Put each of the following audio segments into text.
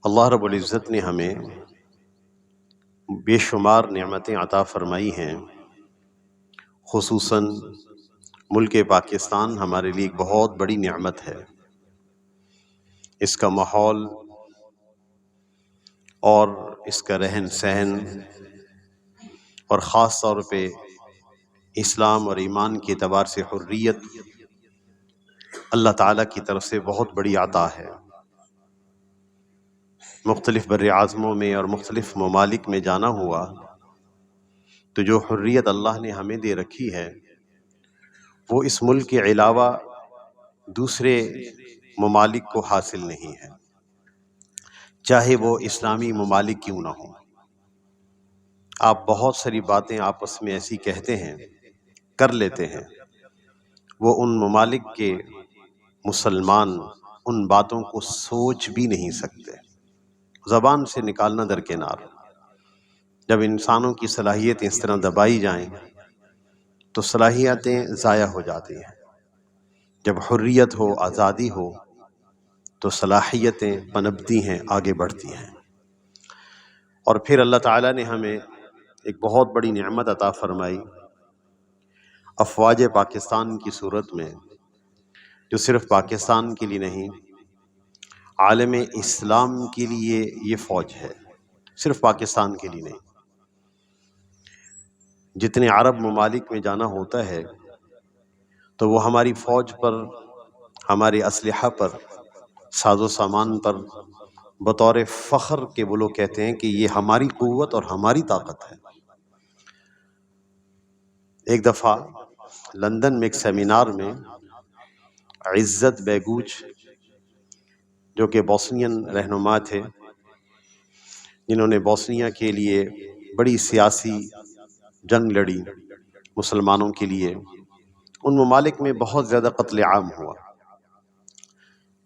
اللہ رب العزت نے ہمیں بے شمار نعمتیں عطا فرمائی ہیں، خصوصاً ملک پاکستان ہمارے لیے ایک بہت بڑی نعمت ہے۔ اس کا ماحول اور اس کا رہن سہن اور خاص طور پہ اسلام اور ایمان کے اعتبار سے حریت اللہ تعالیٰ کی طرف سے بہت بڑی عطا ہے۔ مختلف بر اعظموں میں اور مختلف ممالک میں جانا ہوا تو جو حریت اللہ نے ہمیں دے رکھی ہے وہ اس ملک کے علاوہ دوسرے ممالک کو حاصل نہیں ہے، چاہے وہ اسلامی ممالک کیوں نہ ہوں۔ آپ بہت ساری باتیں آپس میں ایسی کہتے ہیں، کر لیتے ہیں، وہ ان ممالک کے مسلمان ان باتوں کو سوچ بھی نہیں سکتے، زبان سے نکالنا درکنار۔ جب انسانوں کی صلاحیتیں اس طرح دبائی جائیں تو صلاحیتیں ضائع ہو جاتی ہیں۔ جب حریت ہو، آزادی ہو تو صلاحیتیں پنپتی ہیں، آگے بڑھتی ہیں۔ اور پھر اللہ تعالیٰ نے ہمیں ایک بہت بڑی نعمت عطا فرمائی افواج پاکستان کی صورت میں، جو صرف پاکستان کے لیے نہیں، عالم اسلام کے لیے یہ فوج ہے، صرف پاکستان کے لیے نہیں۔ جتنے عرب ممالک میں جانا ہوتا ہے تو وہ ہماری فوج پر، ہمارے اسلحہ پر، ساز و سامان پر بطور فخر کے وہ لوگ کہتے ہیں کہ یہ ہماری قوت اور ہماری طاقت ہے۔ ایک دفعہ لندن میں ایک سیمینار میں عزت بیگوچ، جو کہ بوسنین رہنما تھے، جنہوں نے بوسنیا کے لیے بڑی سیاسی جنگ لڑی مسلمانوں کے لیے، ان ممالک میں بہت زیادہ قتل عام ہوا۔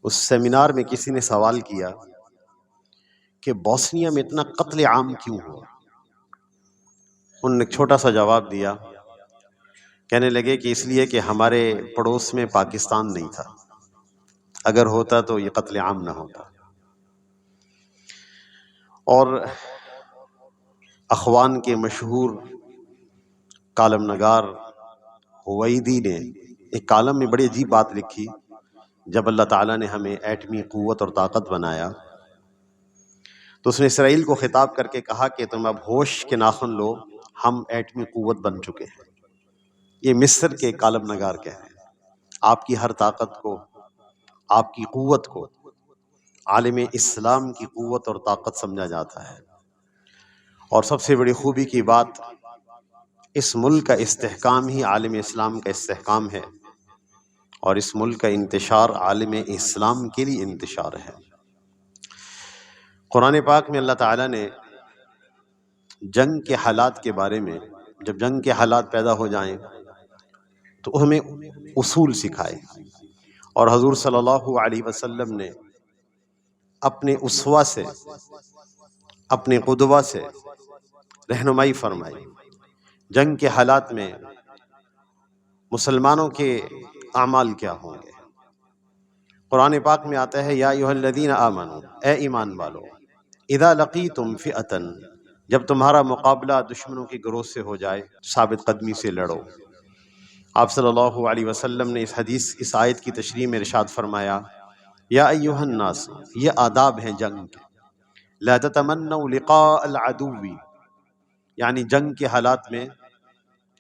اس سیمینار میں کسی نے سوال کیا کہ بوسنیا میں اتنا قتل عام کیوں ہوا؟ انہوں نے ایک چھوٹا سا جواب دیا، کہنے لگے کہ اس لیے کہ ہمارے پڑوس میں پاکستان نہیں تھا، اگر ہوتا تو یہ قتل عام نہ ہوتا۔ اور اخوان کے مشہور کالم نگار ہویدی نے ایک کالم میں بڑی عجیب بات لکھی۔ جب اللہ تعالیٰ نے ہمیں ایٹمی قوت اور طاقت بنایا تو اس نے اسرائیل کو خطاب کر کے کہا کہ تم اب ہوش کے ناخن لو، ہم ایٹمی قوت بن چکے ہیں۔ یہ مصر کے کالم نگار کہہ رہے ہیں۔ آپ کی ہر طاقت کو، آپ کی قوت کو عالم اسلام کی قوت اور طاقت سمجھا جاتا ہے۔ اور سب سے بڑی خوبی کی بات، اس ملک کا استحکام ہی عالم اسلام کا استحکام ہے، اور اس ملک کا انتشار عالم اسلام کے لیے انتشار ہے۔ قرآن پاک میں اللہ تعالیٰ نے جنگ کے حالات کے بارے میں، جب جنگ کے حالات پیدا ہو جائیں تو ہمیں اصول سکھائے، اور حضور صلی اللہ علیہ وسلم نے اپنے اسوہ سے، اپنے قدوہ سے رہنمائی فرمائی۔ جنگ کے حالات میں مسلمانوں کے اعمال کیا ہوں گے؟ قرآن پاک میں آتا ہے، یا ایھا الذین آمنوا، اے ایمان والو، اذا لقیتم فئۃ، جب تمہارا مقابلہ دشمنوں کے گروہ سے ہو جائے، ثابت قدمی سے لڑو۔ آپ صلی اللہ علیہ وسلم نے اس آیت کی تشریح میں ارشاد فرمایا، یا ایھا الناس، یہ آداب ہیں جنگ کے، لا تتمنوا لقاء العدو، یعنی جنگ کے حالات میں،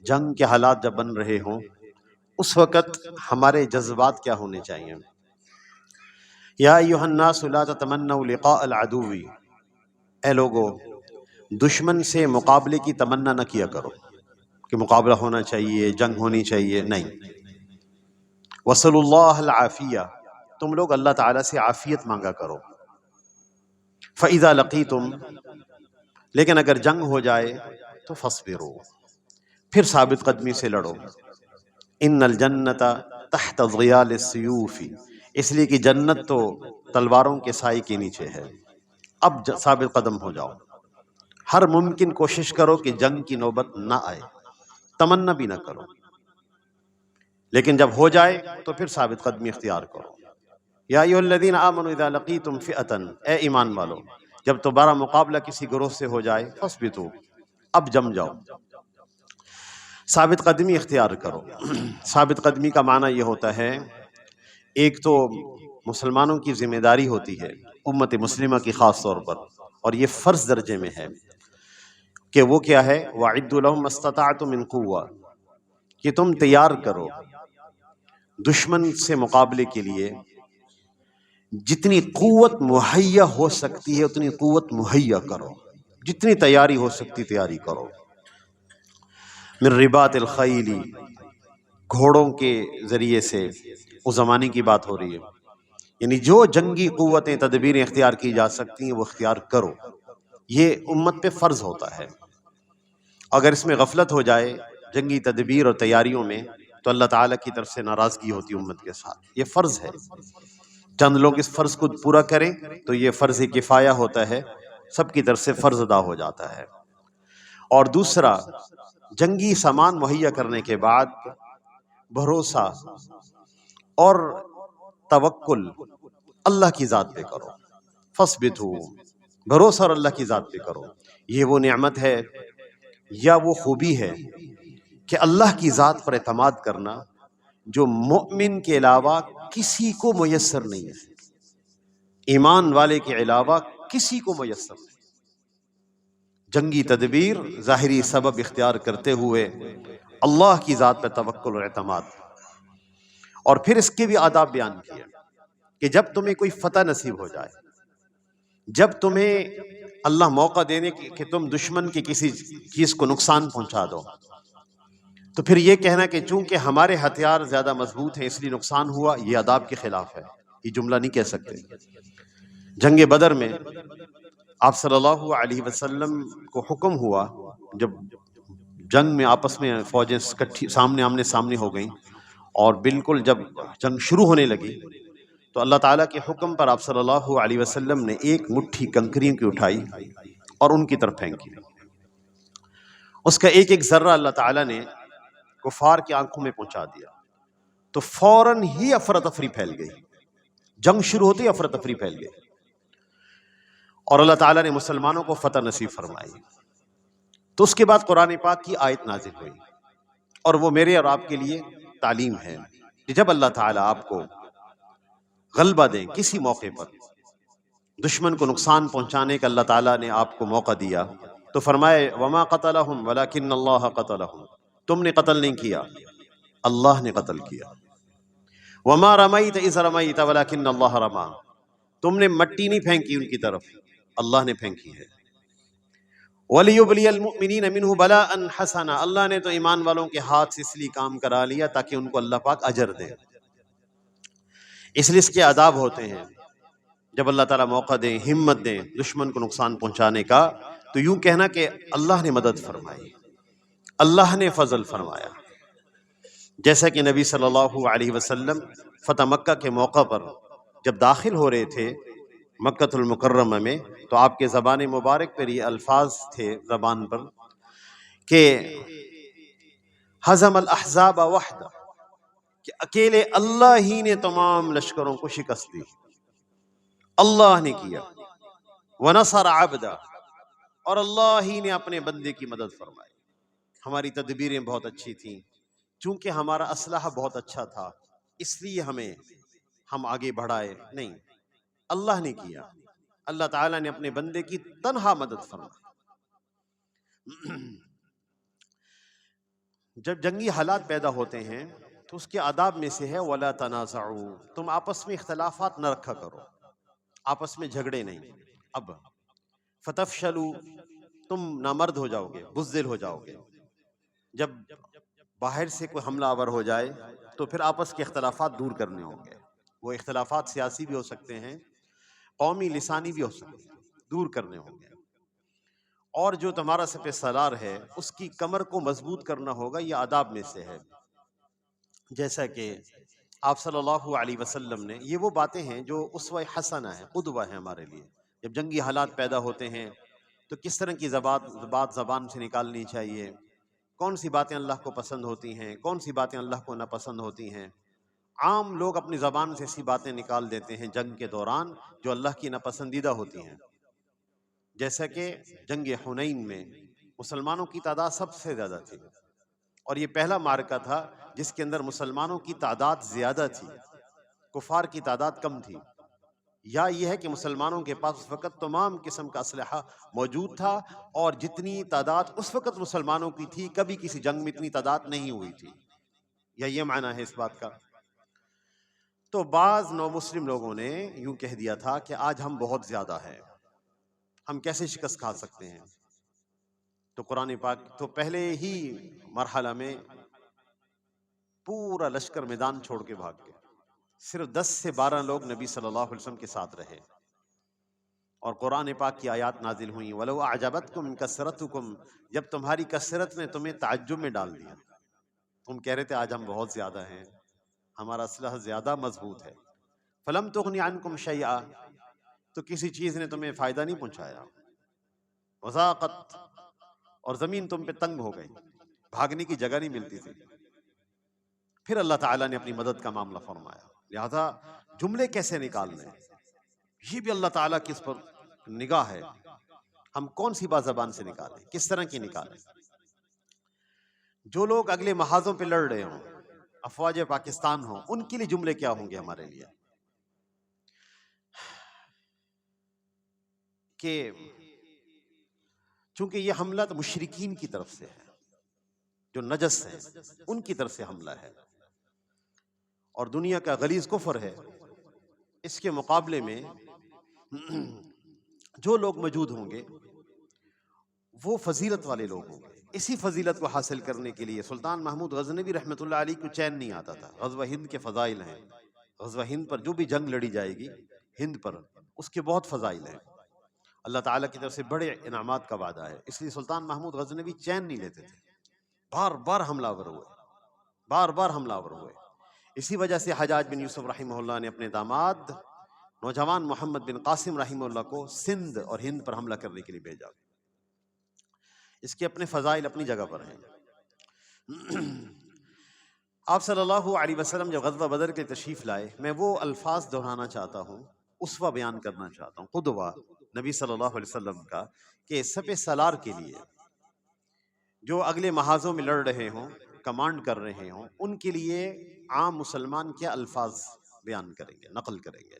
جنگ کے حالات جب بن رہے ہوں اس وقت ہمارے جذبات کیا ہونے چاہیے؟ یا ایھا الناس لا تتمنوا لقاء العدو، اے لوگو دشمن سے مقابلے کی تمنا نہ کیا کرو کہ مقابلہ ہونا چاہیے، جنگ ہونی چاہیے، نہیں۔ وصلوا اللہ العافیہ، تم لوگ اللہ تعالیٰ سے عافیت مانگا کرو۔ فاذا لقیتم، لیکن اگر جنگ ہو جائے تو فاصبروا، پھر ثابت قدمی سے لڑو۔ ان الجنت تحت ظلال السیوف، اس لیے کہ جنت تو تلواروں کے سائے کے نیچے ہے۔ اب ثابت قدم ہو جاؤ، ہر ممکن کوشش کرو کہ جنگ کی نوبت نہ آئے، تمنا بھی نہ کرو، لیکن جب ہو جائے تو پھر ثابت قدمی اختیار کرو۔ یا ایھا الذین آمنوا اذا لقیتم فئۃ، اے ایمان والو جب تمہارا مقابلہ کسی گروہ سے ہو جائے، فاثبتوا، اب جم جاؤ، ثابت قدمی اختیار کرو۔ ثابت قدمی کا معنی یہ ہوتا ہے، ایک تو مسلمانوں کی ذمہ داری ہوتی ہے امت مسلمہ کی خاص طور پر، اور یہ فرض درجے میں ہے کہ وہ کیا ہے، وَأَعِدُّوا لَهُم مَا اسْتَطَعْتُم مِّن قُوَّةٍ، کہ تم تیار کرو دشمن سے مقابلے کے لیے جتنی قوت مہیا ہو سکتی ہے اتنی قوت مہیا کرو، جتنی تیاری ہو سکتی تیاری کرو۔ من رباط الخیل، گھوڑوں کے ذریعے سے، اس زمانے کی بات ہو رہی ہے، یعنی جو جنگی قوتیں تدبیریں اختیار کی جا سکتی ہیں وہ اختیار کرو، یہ امت پہ فرض ہوتا ہے۔ اگر اس میں غفلت ہو جائے جنگی تدبیر اور تیاریوں میں تو اللہ تعالیٰ کی طرف سے ناراضگی ہوتی ہے امت کے ساتھ، یہ فرض ہے۔ چند لوگ اس فرض کو پورا کریں تو یہ فرض کفایہ ہوتا ہے، سب کی طرف سے فرض ادا ہو جاتا ہے۔ اور دوسرا، جنگی سامان مہیا کرنے کے بعد بھروسہ اور توکل اللہ کی ذات پہ کرو، فاثبتوا، بھروسہ اور اللہ کی ذات پہ کرو۔ یہ وہ نعمت ہے یا وہ خوبی ہے کہ اللہ کی ذات پر اعتماد کرنا جو مؤمن کے علاوہ کسی کو میسر نہیں ہے، ایمان والے کے علاوہ کسی کو میسر نہیں۔ جنگی تدبیر ظاہری سبب اختیار کرتے ہوئے اللہ کی ذات پہ توکل اور اعتماد، اور پھر اس کے بھی آداب بیان کیے کہ جب تمہیں کوئی فتح نصیب ہو جائے، جب تمہیں اللہ موقع دینے کہ تم دشمن کی کسی چیز کو نقصان پہنچا دو، تو پھر یہ کہنا کہ چونکہ ہمارے ہتھیار زیادہ مضبوط ہیں اس لیے نقصان ہوا، یہ آداب کے خلاف ہے، یہ جملہ نہیں کہہ سکتے۔ جنگ بدر میں آپ صلی اللہ علیہ وسلم کو حکم ہوا، جب جنگ میں آپس میں فوجیں سامنے آمنے سامنے ہو گئیں اور بالکل جب جنگ شروع ہونے لگی تو اللہ تعالیٰ کے حکم پر آپ صلی اللہ علیہ وسلم نے ایک مٹھی کنکریوں کی اٹھائی اور ان کی طرف پھینکی۔ اس کا ایک ایک ذرہ اللہ تعالیٰ نے کفار کی آنکھوں میں پہنچا دیا، تو فوراً ہی افراتفری پھیل گئی، جنگ شروع ہوتی افراتفری پھیل گئی، اور اللہ تعالیٰ نے مسلمانوں کو فتح نصیب فرمائی۔ تو اس کے بعد قرآن پاک کی آیت نازل ہوئی، اور وہ میرے اور آپ کے لیے تعلیم ہے کہ جب اللہ تعالیٰ آپ کو غلبہ دیں کسی موقع پر، دشمن کو نقصان پہنچانے کا اللہ تعالیٰ نے آپ کو موقع دیا، تو فرمائے وما قتلہم ولکن اللہ قتلہم، تم نے قتل نہیں کیا، اللہ نے قتل کیا۔ وما رمیت اذ رمیت ولکن اللہ رما، تم نے مٹی نہیں پھینکی ان کی طرف، اللہ نے پھینکی ہے۔ وَلِيُبْلِيَ الْمُؤْمِنِينَ مِنْهُ بَلَاءً حَسَنًا، اللہ نے تو ایمان والوں کے ہاتھ سے اس لیے کام کرا لیا تاکہ ان کو اللہ پاک اجر دے، اس لیے اس کے آداب ہوتے ہیں۔ جب اللہ تعالیٰ موقع دیں، ہمت دیں دشمن کو نقصان پہنچانے کا، تو یوں کہنا کہ اللہ نے مدد فرمائی، اللہ نے فضل فرمایا۔ جیسا کہ نبی صلی اللہ علیہ وسلم فتح مکہ کے موقع پر جب داخل ہو رہے تھے مکۃ المکرمہ میں، تو آپ کے زبان مبارک پر یہ الفاظ تھے زبان پر کہ ہزم الاحزاب وحدہ، کہ اکیلے اللہ ہی نے تمام لشکروں کو شکست دی، اللہ نے کیا۔ ونصر عبدہ، اور اللہ ہی نے اپنے بندے کی مدد فرمائی۔ ہماری تدبیریں بہت اچھی تھیں، چونکہ ہمارا اسلحہ بہت اچھا تھا اس لیے ہم آگے بڑھائے، نہیں، اللہ نے کیا، اللہ تعالیٰ نے اپنے بندے کی تنہا مدد فرمائی۔ جب جنگی حالات پیدا ہوتے ہیں تو اس کے آداب میں سے ہے وَلَا تَنَازَعُوا، تم آپس میں اختلافات نہ رکھا کرو، آپس میں جھگڑے نہیں۔ اب فَتَفْشَلُوا، تم نامرد ہو جاؤ گے، بزدل ہو جاؤ گے۔ جب باہر سے کوئی حملہ آور ہو جائے تو پھر آپس کے اختلافات دور کرنے ہوں گے، وہ اختلافات سیاسی بھی ہو سکتے ہیں، قومی لسانی بھی ہو سکتے ہیں، دور کرنے ہوں گے۔ اور جو تمہارا سپہ سالار ہے اس کی کمر کو مضبوط کرنا ہوگا، یہ آداب میں سے ہے۔ جیسا کہ آپ صلی اللہ علیہ وسلم نے، یہ وہ باتیں ہیں جو اسوہ حسنہ ہے، قدوہ ہے ہمارے لیے۔ جب جنگی حالات پیدا ہوتے ہیں تو کس طرح کی بات زبان سے نکالنی چاہیے، کون سی باتیں اللہ کو پسند ہوتی ہیں، کون سی باتیں اللہ کو ناپسند ہوتی ہیں، عام لوگ اپنی زبان سے ایسی باتیں نکال دیتے ہیں جنگ کے دوران جو اللہ کی ناپسندیدہ ہوتی ہیں، جیسا کہ جنگ حنین میں مسلمانوں کی تعداد سب سے زیادہ تھی، اور یہ پہلا معرکہ تھا جس کے اندر مسلمانوں کی تعداد زیادہ تھی، کفار کی تعداد کم تھی، یا یہ ہے کہ مسلمانوں کے پاس اس وقت تمام قسم کا اسلحہ موجود تھا، اور جتنی تعداد اس وقت مسلمانوں کی تھی کبھی کسی جنگ میں اتنی تعداد نہیں ہوئی تھی، یا یہ معنی ہے اس بات کا۔ تو بعض نو مسلم لوگوں نے یوں کہہ دیا تھا کہ آج ہم بہت زیادہ ہیں، ہم کیسے شکست کھا سکتے ہیں؟ تو قرآن پاک تو پہلے ہی مرحلہ میں پورا لشکر میدان چھوڑ کے بھاگ گئے، صرف 10 سے 12 لوگ نبی صلی اللہ علیہ وسلم کے ساتھ رہے، اور قرآن پاک کی آیات نازل ہوئیں، وَلَوْ أَعْجَبَتْكُمْ كَثْرَتُكُمْ، جب تمہاری کثرت نے تمہیں تعجب میں ڈال دیا، تم کہہ رہے تھے آج ہم بہت زیادہ ہیں، ہمارا اسلحہ زیادہ مضبوط ہے، فَلَمْ تُغْنِ عَنْكُمْ شَيْئًا، تو کسی چیز نے تمہیں فائدہ نہیں پہنچایا، وَضَاقَتْ، اور زمین تم پہ تنگ ہو گئی، بھاگنے کی جگہ نہیں ملتی تھی۔ پھر اللہ تعالیٰ نے اپنی مدد کا معاملہ فرمایا، لہذا جملے کیسے نکالنے، یہ بھی اللہ تعالیٰ کی اس پر نگاہ ہے، ہم کون سی بات زبان سے نکالیں، کس طرح کی نکالیں۔ جو لوگ اگلے محاذوں پہ لڑ رہے ہوں، افواج پاکستان ہوں، ان کے لیے جملے کیا ہوں گے ہمارے لیے کہ چونکہ یہ حملہ تو مشرکین کی طرف سے ہے، جو نجس ہیں ان کی طرف سے حملہ ہے، اور دنیا کا غلیظ کفر ہے، اس کے مقابلے میں جو لوگ موجود ہوں گے وہ فضیلت والے لوگ ہوں گے۔ اسی فضیلت کو حاصل کرنے کے لیے سلطان محمود غزنوی رحمۃ اللہ علیہ کو چین نہیں آتا تھا۔ غزوہ ہند کے فضائل ہیں، غزوہ ہند پر جو بھی جنگ لڑی جائے گی ہند پر، اس کے بہت فضائل ہیں، اللہ تعالیٰ کی طرف سے بڑے انعامات کا وعدہ ہے، اس لیے سلطان محمود غزنوی چین نہیں لیتے تھے، بار بار حملہ آور ہوئے، بار بار حملہ آور ہوئے۔ اسی وجہ سے حجاج بن یوسف رحمہ اللہ نے اپنے داماد نوجوان محمد بن قاسم رحمہ اللہ کو سندھ اور ہند پر حملہ کرنے کے لیے بھیجا۔ اس کے اپنے فضائل اپنی جگہ پر ہیں۔ آپ صلی اللہ علیہ وسلم جب غزوہ بدر کے تشریف لائے، میں وہ الفاظ دہرانا چاہتا ہوں، اسوہ بیان کرنا چاہتا ہوں، قدوہ نبی صلی اللہ علیہ وسلم کا، کہ سپہ سالار کے لیے جو اگلے محاذوں میں لڑ رہے ہوں، کمانڈ کر رہے ہوں، ان کے لیے عام مسلمان کیا الفاظ بیان کریں گے، نقل کریں گے۔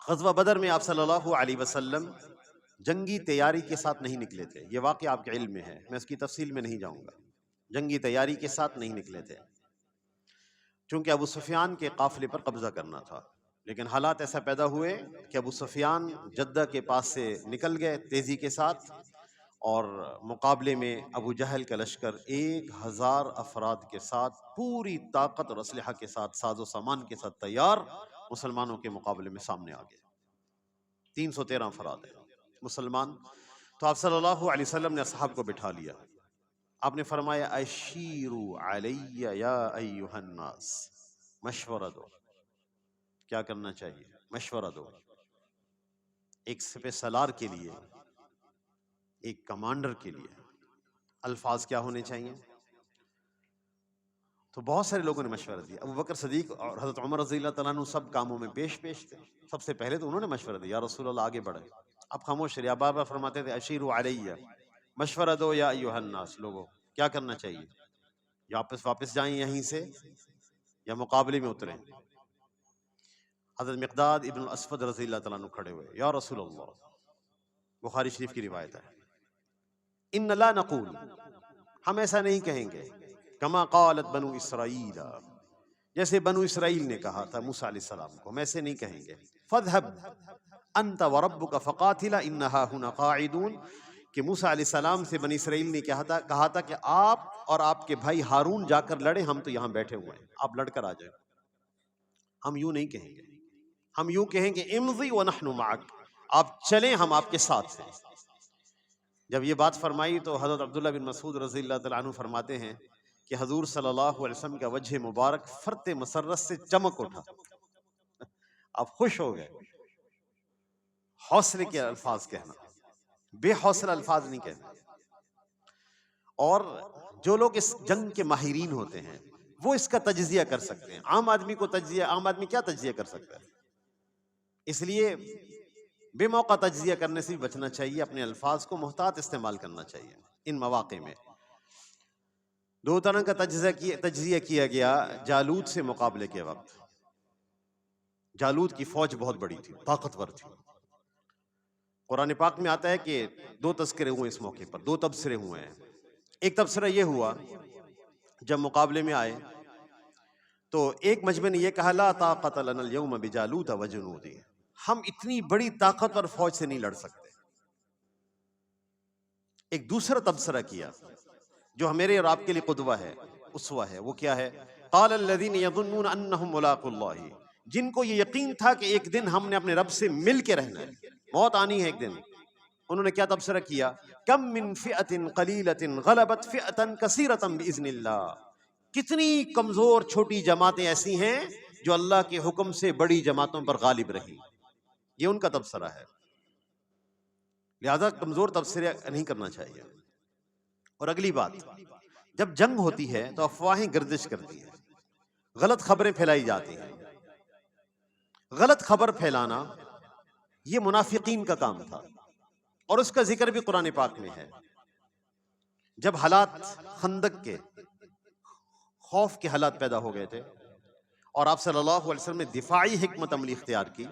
غزوہ بدر میں آپ صلی اللہ علیہ وسلم جنگی تیاری کے ساتھ نہیں نکلے تھے، یہ واقعہ آپ کے علم میں ہے، میں اس کی تفصیل میں نہیں جاؤں گا، جنگی تیاری کے ساتھ نہیں نکلے تھے، چونکہ ابو سفیان کے قافلے پر قبضہ کرنا تھا، لیکن حالات ایسا پیدا ہوئے کہ ابو سفیان جدہ کے پاس سے نکل گئے تیزی کے ساتھ، اور مقابلے میں ابو جہل کا لشکر 1000 افراد کے ساتھ پوری طاقت اور اسلحہ کے ساتھ، ساز و سامان کے ساتھ تیار، مسلمانوں کے مقابلے میں سامنے آ گئے۔ 313 افراد ہیں مسلمان۔ تو آپ صلی اللہ علیہ وسلم نے اصحاب کو بٹھا لیا، آپ نے فرمایا اشیروا علی یا ایھا الناس، مشورہ دو، کیا کرنا چاہیے، مشورہ دو۔ ایک سپہ سالار کے لیے، ایک کمانڈر کے لیے الفاظ کیا ہونے چاہیے؟ تو بہت سارے لوگوں نے مشورہ دیا، ابو بکر صدیق اور حضرت عمر رضی اللہ تعالیٰ عنہ سب کاموں میں پیش تھے، سب سے پہلے تو انہوں نے مشورہ دیا، یا رسول اللہ آگے بڑھے، آپ خاموش رہیے، آپ بار بار فرماتے تھے اشیروا علیہ، مشورہ دو یا ایھا الناس، لوگوں کیا کرنا چاہیے، یا واپس جائیں یہیں سے یا مقابلے میں اتریں۔ حضرت مقداد ابن الاسود رضی اللہ تعالیٰ عنہ کھڑے ہوئے، یا رسول اللہ، بخاری شریف کی روایت ہے، ان لا نقول، ہم ایسا نہیں کہیں گے، کما قالت بنو اسرائیل، جیسے بنو اسرائیل نے کہا تھا موسیٰ علیہ السلام کو، ہم ایسے نہیں کہیں گے، فاذهب انت وربک فقاتلا انہا ہنا قاعدون، کہ موسیٰ علیہ السلام سے بنی اسرائیل نے کہا تھا کہ آپ اور آپ کے بھائی ہارون جا کر لڑیں، ہم تو یہاں بیٹھے ہوئے ہیں، آپ لڑ کر آ جائیں۔ ہم یوں نہیں کہیں گے، ہم یوں کہیں گے امضی ونحن معک، آپ چلیں ہم آپ کے ساتھ ہیں۔ جب یہ بات فرمائی تو حضرت عبداللہ بن مسعود رضی اللہ تعالیٰ عنہ فرماتے ہیں کہ حضور صلی اللہ علیہ وسلم کا وجہ مبارک فرط مسرت سے چمک اٹھا، آپ خوش ہو گئے۔ حوصلے کے الفاظ کہنا، بے حوصلہ الفاظ نہیں کہنا۔ اور جو لوگ اس جنگ کے ماہرین ہوتے ہیں وہ اس کا تجزیہ کر سکتے ہیں. عام آدمی کیا تجزیہ کر سکتا ہے؟ اس لیے بے موقع تجزیہ کرنے سے بھی بچنا چاہیے، اپنے الفاظ کو محتاط استعمال کرنا چاہیے. ان مواقع میں دو طرح کا تجزیہ کیا گیا جالوت سے مقابلے کے وقت. جالوت کی فوج بہت بڑی تھی، طاقتور تھی. قرآن پاک میں آتا ہے کہ دو تذکرے ہوئے اس موقع پر، دو تبصرے ہوئے ہیں. ایک تبصرہ یہ ہوا جب مقابلے میں آئے تو ایک مجمع نے یہ کہا لا طاقت لنا اليوم بجالوت وجنودہ، ہم اتنی بڑی طاقتور فوج سے نہیں لڑ سکتے. ایک دوسرا تبصرہ کیا جو میرے اور آپ کے لیے قدوہ ہے، اسوہ ہے. وہ کیا ہے؟ قال الذين يظنون انهم ملاقو اللہ، جن کو یہ یقین تھا کہ ایک دن ہم نے اپنے رب سے مل کے رہنا ہے، موت آنی ہے ایک دن. انہوں نے کیا تبصرہ کیا؟ کم من فئۃ قلیلۃ غلبت فئۃ کثیرۃ باذن اللہ، کتنی کمزور چھوٹی جماعتیں ایسی ہیں جو اللہ کے حکم سے بڑی جماعتوں پر غالب رہی. یہ ان کا تبصرہ ہے. لہذا کمزور تبصرہ نہیں کرنا چاہیے. اور اگلی بات، جب جنگ ہوتی ہے تو افواہیں گردش کرتی ہیں، غلط خبریں پھیلائی جاتی ہیں. غلط خبر پھیلانا یہ منافقین کا کام تھا، اور اس کا ذکر بھی قرآن پاک میں ہے. جب حالات خندق کے خوف کے حالات پیدا ہو گئے تھے اور آپ صلی اللہ علیہ وسلم نے دفاعی حکمت عملی اختیار کی،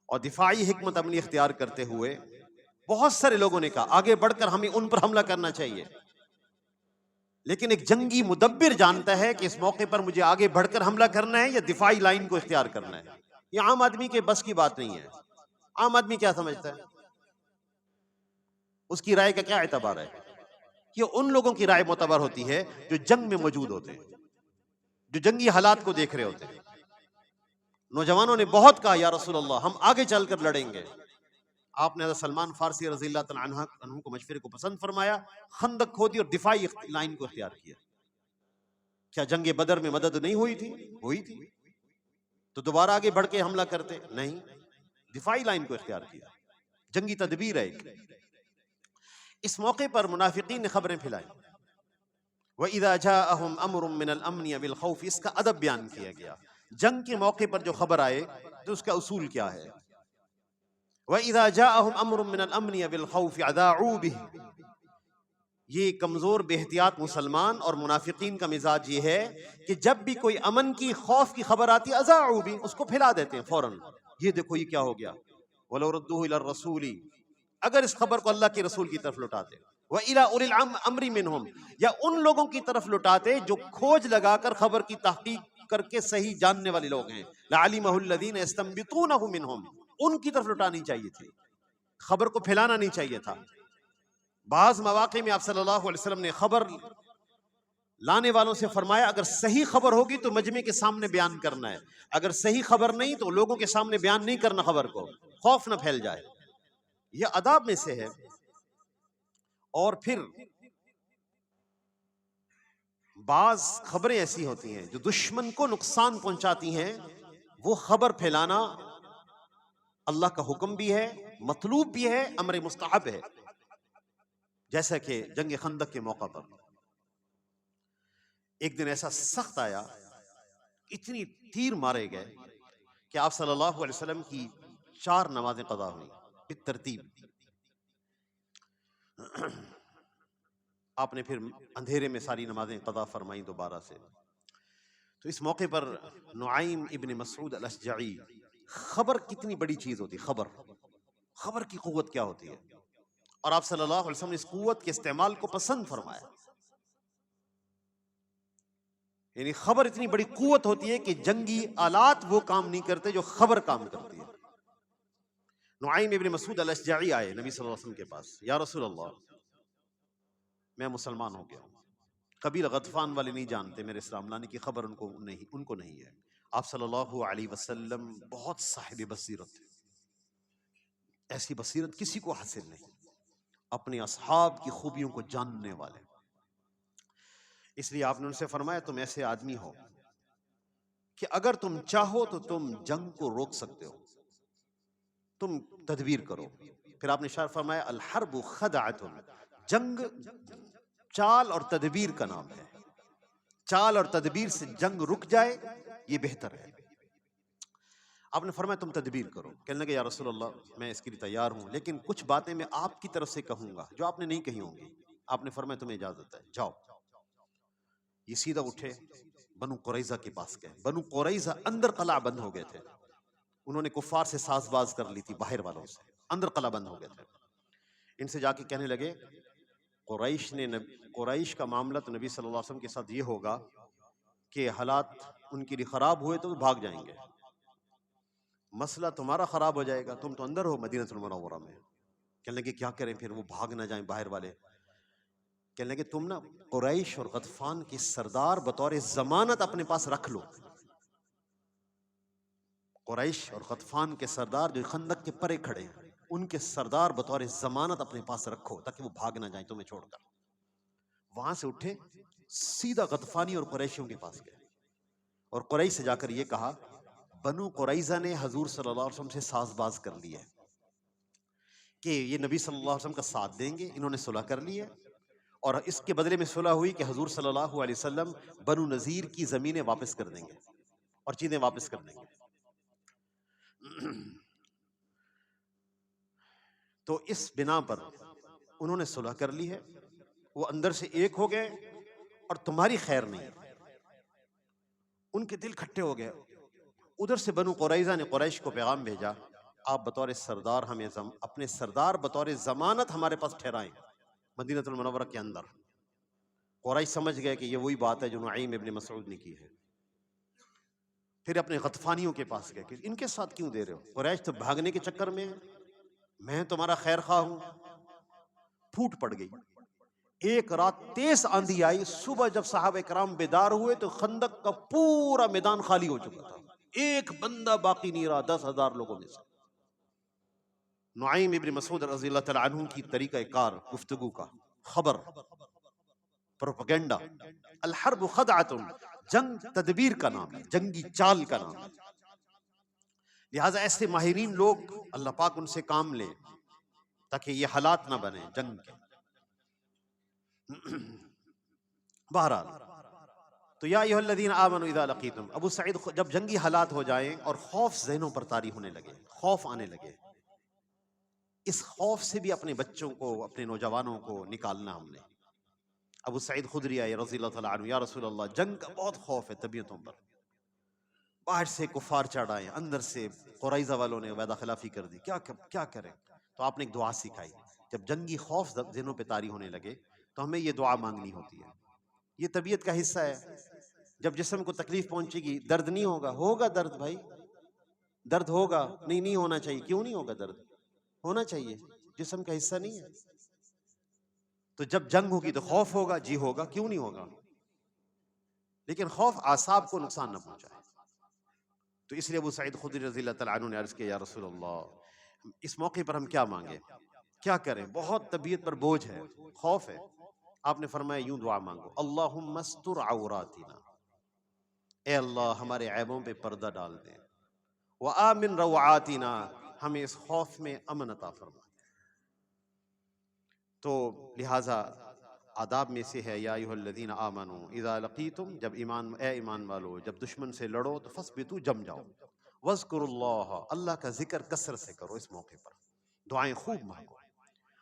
اور دفاعی حکمت عملی اختیار کرتے ہوئے بہت سارے لوگوں نے کہا آگے بڑھ کر ہمیں ان پر حملہ کرنا چاہیے. لیکن ایک جنگی مدبر جانتا ہے کہ اس موقع پر مجھے آگے بڑھ کر حملہ کرنا ہے یا دفاعی لائن کو اختیار کرنا ہے. یہ عام آدمی کے بس کی بات نہیں ہے. عام آدمی کیا سمجھتا ہے؟ اس کی رائے کا کیا اعتبار ہے؟ یہ ان لوگوں کی رائے معتبر ہوتی ہے جو جنگ میں موجود ہوتے ہیں، جو جنگی حالات کو دیکھ رہے ہوتے ہیں. نوجوانوں نے بہت کہا یا رسول اللہ ہم آگے چل کر لڑیں گے. آپ نے حضرت سلمان فارسی رضی اللہ تعالی عنہ کو مشورے کو پسند فرمایا، خندق کھودی اور دفاعی لائن کو اختیار کیا. کیا جنگ بدر میں مدد نہیں ہوئی تھی؟ ہوئی تھی. تو دوبارہ آگے بڑھ کے حملہ کرتے؟ نہیں، دفاعی لائن کو اختیار کیا. جنگی تدبیر ہے ایک. اس موقع پر منافقین نے خبریں پھیلائی. وَإِذَا جَاءَهُمْ أَمْرٌ مِّنَ الْأَمْنِ بِالْخَوْفِ، اس کا ادب بیان کیا گیا. جنگ کے موقع پر جو خبر آئے تو اس کا اصول کیا ہے؟ وَإِذَا جَاءَهُمْ أَمْرٌ مِّنَ الْأَمْنِ بِالْخَوْفِ أَذَاعُوا بِهِ. یہ کمزور بے احتیاط مسلمان اور منافقین کا مزاج یہ ہے کہ جب بھی کوئی امن کی خوف کی خبر آتی ہے اذاعوا بِهِ، اس کو پھیلا دیتے ہیں فوراً. یہ دیکھو یہ کیا ہو گیا. وَلَوْ رَدُّوهُ إِلَى الرَّسُولِ، اگر اس خبر کو اللہ کے رسول کی طرف لوٹاتے، وَإِلَىٰ أُولِي الْأَمْرِ مِنْهُمْ، یا ان لوگوں کی طرف لوٹاتے جو کھوج لگا کر خبر کی تحقیق کر کے صحیح جاننے والے لوگ ہیں. لَعَلِمَهُ الَّذِينَ يَسْتَنبِطُونَهُ مِنْهُمْ، ان کی طرف لوٹانی چاہیے تھی، خبر کو پھیلانا نہیں چاہیے تھا. بعض مواقع میں آپ صلی اللہ علیہ وسلم نے خبر لانے والوں سے فرمایا اگر صحیح خبر ہوگی تو مجمع کے سامنے بیان کرنا ہے، اگر صحیح خبر نہیں تو لوگوں کے سامنے بیان نہیں کرنا خبر کو، خوف نہ پھیل جائے. یہ آداب میں سے ہے. اور پھر بعض خبریں ایسی ہوتی ہیں جو دشمن کو نقصان پہنچاتی ہیں، وہ خبر پھیلانا اللہ کا حکم بھی ہے، مطلوب بھی ہے، امر مستحب ہے. جیسا کہ جنگ خندق کے موقع پر ایک دن ایسا سخت آیا، اتنی تیر مارے گئے کہ آپ صلی اللہ علیہ وسلم کی 4 نمازیں قضا ہوئی بالترتیب. آپ نے پھر اندھیرے میں ساری نمازیں قضا فرمائیں دوبارہ سے. تو اس موقع پر نعیم ابن مسعود الاشجعی، خبر کتنی بڑی چیز ہوتی ہے، خبر کی قوت کیا ہوتی ہے، اور آپ صلی اللہ علیہ وسلم نے اس قوت کے استعمال کو پسند فرمایا. یعنی خبر اتنی بڑی قوت ہوتی ہے کہ جنگی آلات وہ کام نہیں کرتے جو خبر کام کرتی ہے. نعیم ابن مسعود الاشجعی آئے نبی صلی اللہ علیہ وسلم کے پاس، یا رسول اللہ میں مسلمان ہو گیا ہوں، قبیلہ غطفان والے نہیں جانتے میرے اسلام لانے کی خبر ان کو نہیں ہے. آپ صلی اللہ علیہ وسلم بہت صاحب بصیرت تھے، ایسی بصیرت کسی کو حاصل نہیں، اپنے اصحاب کی خوبیوں کو جاننے والے. اس لیے آپ نے ان سے فرمایا تم ایسے آدمی ہو کہ اگر تم چاہو تو تم جنگ کو روک سکتے ہو، تم تدبیر کرو. پھر آپ نے ارشاد فرمایا الحرب خدعۃ، جنگ چال اور تدبیر کا نام ہے. چال اور تدبیر سے جنگ رک جائے یہ بہتر ہے۔ آپ نے فرمایا تم تدبیر کرو۔ کہنے لگے یا رسول اللہ میں اس کے لیے تیار ہوں، لیکن کچھ باتیں میں آپ کی طرف سے کہوں گا جو آپ نے نہیں کہی ہوں گی۔ آپ نے فرمایا تمہیں اجازت ہے، جاؤ۔ یہ سیدھا اٹھے بنو قریظہ کے پاس گئے۔ بنو قریظہ اندر قلعہ بند ہو گئے تھے، انہوں نے کفار سے ساز باز کر لی تھی، باہر والوں سے اندر قلعہ بند ہو گئے تھے۔ ان سے جا کے کہنے لگے قریش کا معاملہ تو نبی صلی اللہ علیہ وسلم کے ساتھ یہ ہوگا کہ حالات ان کے لیے خراب ہوئے تو وہ بھاگ جائیں گے، مسئلہ تمہارا خراب ہو جائے گا، تم تو اندر ہو مدینہ المنورہ میں۔ کہنے لگے کیا کریں پھر، وہ بھاگ نہ جائیں باہر والے۔ کہنے لگے تم نا قریش اور غطفان کے سردار بطور ضمانت اپنے پاس رکھ لو۔ قریش اور غطفان کے سردار جو خندق کے پرے کھڑے ہیں، ان کے سردار بطور ضمانت اپنے پاس رکھو تاکہ وہ بھاگ نہ جائیں تمہیں چھوڑ کر۔ وہاں سے اٹھے سیدھا غطفانی اور قریشیوں کے پاس گئے اور قریش سے جا کر یہ کہا بنو قریظہ نے حضور صلی اللہ علیہ وسلم سے ساز باز کر لی ہے کہ یہ نبی صلی اللہ علیہ وسلم کا ساتھ دیں گے، انہوں نے صلح کر لی ہے، اور اس کے بدلے میں صلح ہوئی کہ حضور صلی اللہ علیہ وسلم بنو نذیر کی زمینیں واپس کر دیں گے اور چیزیں واپس کر دیں گے۔ تو اس بنا پر انہوں نے صلح کر لی ہے، وہ اندر سے ایک ہو گئے اور تمہاری خیر نہیں، ان کے دل کھٹے ہو گئے۔ ادھر سے بنو قریظہ نے قریش کو پیغام بھیجا آپ بطور سردار ہمیں اپنے سردار بطور ضمانت ہمارے پاس ٹھہرائیں مدینہ المنورہ کے اندر۔ قریش سمجھ گئے کہ یہ وہی بات ہے جو نعیم ابن مسعود نے کی ہے۔ پھر اپنے غطفانیوں کے پاس گئے کہ ان کے ساتھ کیوں دے رہے ہو، قریش تو بھاگنے کے چکر میں ہے، میں تمہارا خیر خواہ ہوں۔ پھوٹ پڑ گئی، ایک رات تیز آندھی آئی، صبح جب صحابہ کرام بیدار ہوئے تو خندق کا پورا میدان خالی ہو چکا تھا، ایک بندہ باقی نہیں رہا 10,000 لوگوں میں سے۔ نعیم ابن مسعود رضی اللہ تعالیٰ عنہ کی طریقہ کار گفتگو کا، خبر، پروپیگنڈا، الحرب خدعۃ، جنگ تدبیر کا نام ہے، جنگی چال کا نام ہے، لہٰذا ایسے ماہرین لوگ اللہ پاک ان سے کام لے تاکہ یہ حالات نہ بنے جنگ کے۔ بہرحال تو یا ایھا الذین آمنوا اذا لقیتم، ابو سعید جب جنگی حالات ہو جائیں اور خوف ذہنوں پر طاری ہونے لگے، خوف آنے لگے، اس خوف سے بھی اپنے بچوں کو، اپنے نوجوانوں کو نکالنا ہم نے۔ ابو سعید خدری آئے رضی اللہ تعالیٰ عنہ، یا رسول اللہ جنگ کا بہت خوف ہے طبیعتوں پر، باہر سے کفار چڑھ آئے، اندر سے قریظہ والوں نے وعدہ خلافی کر دی، کیا کریں؟ تو آپ نے ایک دعا سکھائی، جب جنگی خوف ذہنوں پہ طاری ہونے لگے تو ہمیں یہ دعا مانگنی ہوتی ہے، یہ طبیعت کا حصہ ہے۔ جب جسم کو تکلیف پہنچے گی درد نہیں ہوگا، ہوگا درد بھائی، درد ہوگا، نہیں ہونا چاہیے، کیوں نہیں ہوگا درد؟ ہونا چاہیے، جسم کا حصہ نہیں ہے۔ تو جب جنگ ہوگی تو خوف ہوگا، جی ہوگا، کیوں نہیں ہوگا، لیکن خوف اعصاب کو نقصان نہ پہنچائے۔ تو اس لیے ابو سعید خدری رضی اللہ تعالیٰ عنہ نے عرض کیا یا رسول اللہ اس موقع پر ہم کیا مانگیں، کیا کریں، بہت طبیعت پر بوجھ ہے، خوف ہے۔ آپ نے فرمایا یوں دعا مانگو، اللہم استر عوراتنا، اے اللہ ہمارے عیبوں پہ پردہ ڈال دیں، وآمن روعاتنا، ہمیں اس خوف میں امن عطا فرما۔ تو لہٰذا آداب میں سے ہے یا ایھا الذین آمنوا اذا لقیتم، جب اے ایمان والو جب دشمن سے لڑو تو فثبتوا، جم جاؤ، واذکروا اللہ، اللہ کا ذکر کثرت سے کرو، اس موقع پر دعائیں خوب مانگو،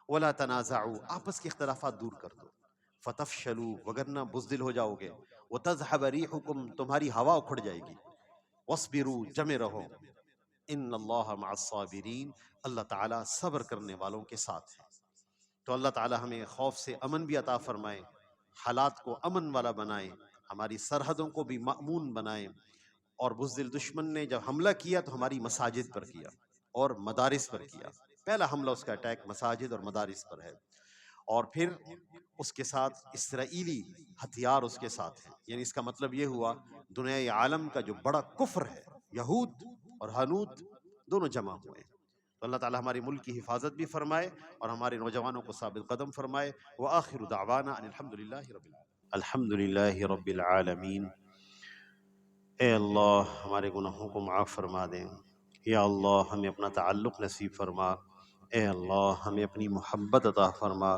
ولا تنازعوا، آپس کے اختلافات دور کر دو، فتفشلوا، وگرنہ بزدل ہو جاؤ گے، وتذهب ریحکم، تمہاری ہوا اکھڑ جائے گی، واصبروا، جمے رہو، ان اللہ مع الصابرین، اللہ تعالیٰ صبر کرنے والوں کے ساتھ ہے۔ تو اللہ تعالیٰ ہمیں خوف سے امن بھی عطا فرمائے، حالات کو امن والا بنائے، ہماری سرحدوں کو بھی مأمون بنائے۔ اور بزدل دشمن نے جب حملہ کیا تو ہماری مساجد پر کیا اور مدارس پر کیا، پہلا حملہ اس کا اٹیک مساجد اور مدارس پر ہے، اور پھر اس کے ساتھ اسرائیلی ہتھیار اس کے ساتھ ہیں، یعنی اس کا مطلب یہ ہوا دنیا عالم کا جو بڑا کفر ہے، یہود اور ہنود دونوں جمع ہوئے۔ تو اللہ تعالیٰ ہمارے ملک کی حفاظت بھی فرمائے اور ہمارے نوجوانوں کو ثابت قدم فرمائے۔ وآخر دعوانا ان الحمدللہ رب العالمین، الحمدللہ رب العالمین۔ اے اللہ ہمارے گناہوں کو معاف فرما دیں، یا اللہ ہمیں اپنا تعلق نصیب فرما، اے اللہ ہمیں اپنی محبت عطا فرما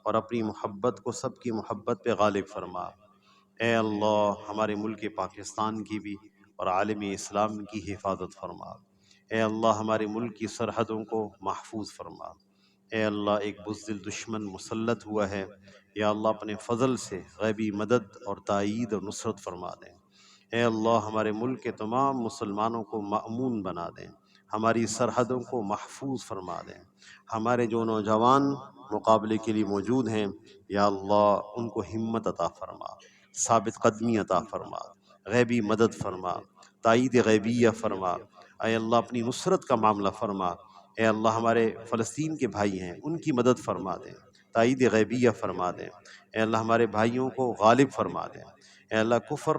اور اپنی محبت کو سب کی محبت پہ غالب فرما۔ اے اللہ ہمارے ملک پاکستان کی بھی اور عالم اسلام کی حفاظت فرما۔ اے اللہ ہمارے ملک کی سرحدوں کو محفوظ فرما۔ اے اللہ ایک بزدل دشمن مسلط ہوا ہے، یا اللہ اپنے فضل سے غیبی مدد اور تائید اور نصرت فرما دیں۔ اے اللہ ہمارے ملک کے تمام مسلمانوں کو مأمون بنا دیں، ہماری سرحدوں کو محفوظ فرما دیں۔ ہمارے جو نوجوان مقابلے کے لیے موجود ہیں، یا اللہ ان کو ہمت عطا فرما، ثابت قدمی عطا فرما، غیبی مدد فرما، تائید غیبیہ فرما۔ اے اللہ اپنی نصرت کا معاملہ فرما۔ اے اللہ ہمارے فلسطین کے بھائی ہیں، ان کی مدد فرما دیں، تائید غیبیہ فرما دیں۔ اے اللہ ہمارے بھائیوں کو غالب فرما دیں۔ اے اللہ کفر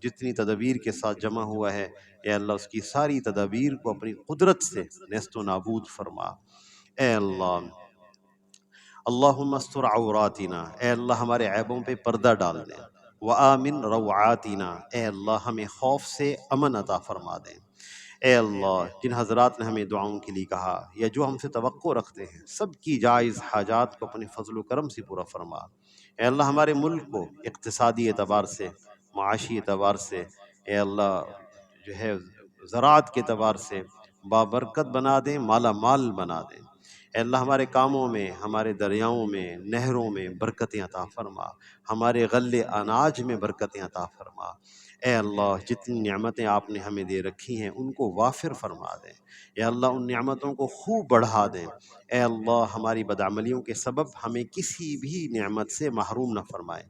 جتنی تدابیر کے ساتھ جمع ہوا ہے، اے اللہ اس کی ساری تدابیر کو اپنی قدرت سے نیست و نابود فرما۔ اے اللہ اللہم استر عوراتنا، اے اللہ ہمارے عیبوں پہ پردہ ڈال دیں۔ وآمن روعاتنا، اے اللہ ہمیں خوف سے امن عطا فرما دیں۔ اے اللہ جن حضرات نے ہمیں دعاؤں کے لیے کہا یا جو ہم سے توقع رکھتے ہیں، سب کی جائز حاجات کو اپنے فضل و کرم سے پورا فرما۔ اے اللہ ہمارے ملک کو اقتصادی اعتبار سے، معاشی اعتبار سے، اے اللہ جو ہے زراعت کے اعتبار سے بابرکت بنا دیں، مالا مال بنا دیں۔ اے اللہ ہمارے کاموں میں، ہمارے دریاؤں میں، نہروں میں برکتیں عطا فرما، ہمارے غلے اناج میں برکتیں عطا فرما۔ اے اللہ جتنی نعمتیں آپ نے ہمیں دے رکھی ہیں ان کو وافر فرما دیں۔ اے اللہ ان نعمتوں کو خوب بڑھا دیں۔ اے اللہ ہماری بدعملیوں کے سبب ہمیں کسی بھی نعمت سے محروم نہ فرمائے۔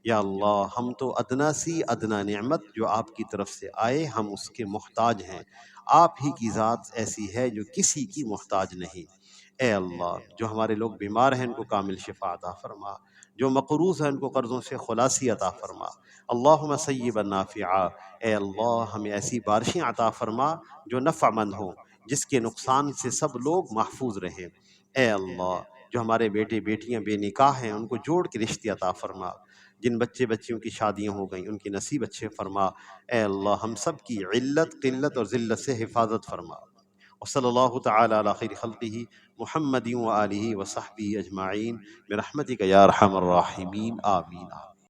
یا اللہ ہم تو ادنا سی ادنا نعمت جو آپ کی طرف سے آئے ہم اس کے محتاج ہیں۔ آپ ہی کی ذات ایسی ہے جو کسی کی محتاج نہیں۔ اے اللہ جو ہمارے لوگ بیمار ہیں ان کو کامل شفا عطا فرما، جو مقروض ہیں ان کو قرضوں سے خلاصی عطا فرما۔ اللہم سیبا نافعا، اے اللہ ہمیں ایسی بارشیں عطا فرما جو نفع مند ہوں، جس کے نقصان سے سب لوگ محفوظ رہیں۔ اے اللہ جو ہمارے بیٹے بیٹیاں بے نکاح ہیں ان کو جوڑ کے رشتے عطا فرما، جن بچے بچیوں کی شادیاں ہو گئیں ان کی نصیب اچھے فرما۔ اے اللہ ہم سب کی علت قلت اور ذلت سے حفاظت فرما۔ وصلی اللہ تعالی علی خیر خلقہ محمد و آلہ و صحبہ اجمعین برحمتک یا ارحم الراحمین، آمین۔